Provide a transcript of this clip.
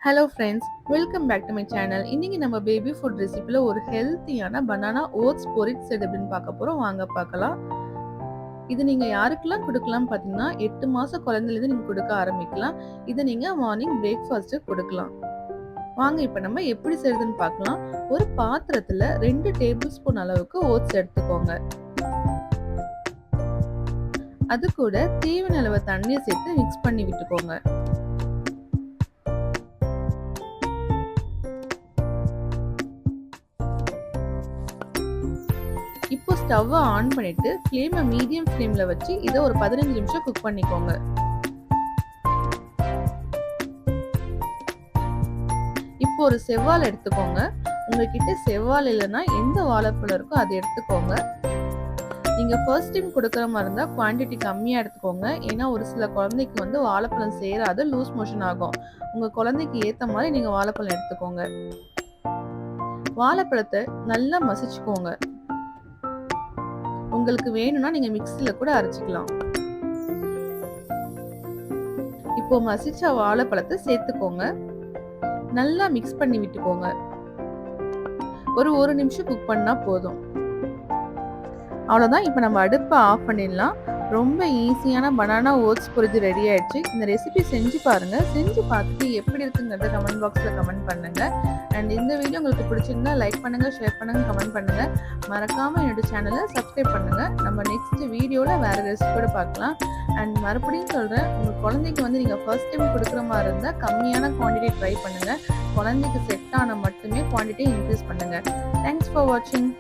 Hello friends, welcome back to my channel. இன்னைக்கு நம்ம baby food ரெசிபியில் ஒரு ஹெல்த்தியான பனானா ஓட்ஸ் பொரிட்ஸ் எது அப்படின்னு பார்க்க போகிறோம். வாங்க பார்க்கலாம். இது நீங்கள் யாருக்கெல்லாம் கொடுக்கலாம் பார்த்தீங்கன்னா 8 மாத குழந்தைலேருந்து நீங்கள் கொடுக்க ஆரம்பிக்கலாம். இதை நீங்கள் மார்னிங் பிரேக்ஃபாஸ்ட்டு கொடுக்கலாம். வாங்க இப்போ நம்ம எப்படி செய்யுதுன்னு பார்க்கலாம். ஒரு பாத்திரத்தில் 2 டேபிள் ஸ்பூன் அளவுக்கு ஓட்ஸ் எடுத்துக்கோங்க. அது கூட தேவையான அளவு தண்ணியை சேர்த்து மிக்ஸ் பண்ணி விட்டுக்கோங்க. இப்போ ஸ்டவ் ஆன் பண்ணிட்டு ஃப்ளேமை மீடியம் ஃப்ளேம்ல வச்சு இதை ஒரு 15 நிமிஷம் குக் பண்ணிக்கோங்க. இப்போ ஒரு செவ்வாழை எடுத்துக்கோங்க. உங்ககிட்ட செவ்வாழை இல்லைன்னா எந்த வாழைப்பழம் இருக்கோ அதை எடுத்துக்கோங்க. நீங்க ஃபர்ஸ்ட் டைம் கொடுக்குற மாதிரி இருந்தா குவான்டிட்டி கம்மியா எடுத்துக்கோங்க. ஏன்னா ஒரு சில குழந்தைக்கு வாழைப்பழம் சேராது, லூஸ் மோஷன் ஆகும். உங்க குழந்தைக்கு ஏத்த மாதிரி நீங்க வாழைப்பழம் எடுத்துக்கோங்க. வாழைப்பழத்தை நல்லா மசிச்சுக்கோங்க. உங்களுக்கு வேணும்னா நீங்க மிக்ஸில கூட அரைச்சிக்கலாம். இப்போ மசிச்ச வாழைப்பழத்தை சேர்த்துக்கோங்க. நல்லா மிக்ஸ் பண்ணி விட்டுக்கோங்க. ஒரு நிமிஷம் குக் பண்ணா போதும். அவ்வளோதான். இப்போ நம்ம அடுப்பை ஆஃப் பண்ணிடலாம். ரொம்ப ஈஸியான பனானா ஓட்ஸ் பொரிச்சு ரெடி ஆயிடுச்சு. இந்த ரெசிபி செஞ்சு பாருங்க. செஞ்சு பார்த்துட்டு எப்படி இருக்குங்கிறத கமெண்ட் பாக்ஸில் கமெண்ட் பண்ணுங்க. அண்ட் இந்த வீடியோ உங்களுக்கு பிடிச்சிருந்தா லைக் பண்ணுங்க, ஷேர் பண்ணுங்க, கமெண்ட் பண்ணுங்க. மறக்காம என்னோட சேனலை சப்ஸ்கிரைப் பண்ணுங்க. நம்ம நெக்ஸ்ட் வீடியோவில் வேற ரெசிபியோட பார்க்கலாம். அண்ட் மறுபடியும் சொல்றேன், உங்க குழந்தைக்கு நீங்க ஃபர்ஸ்ட் டைம் கொடுக்குற மாதிரி இருந்தால் கம்மியான குவான்டிட்டி ட்ரை பண்ணுங்க. குழந்தைக்கு செட் ஆன மட்டுமே குவான்டிட்டி இன்க்ரீஸ் பண்ணுங்க. தேங்க்ஸ் ஃபார் வாட்சிங்.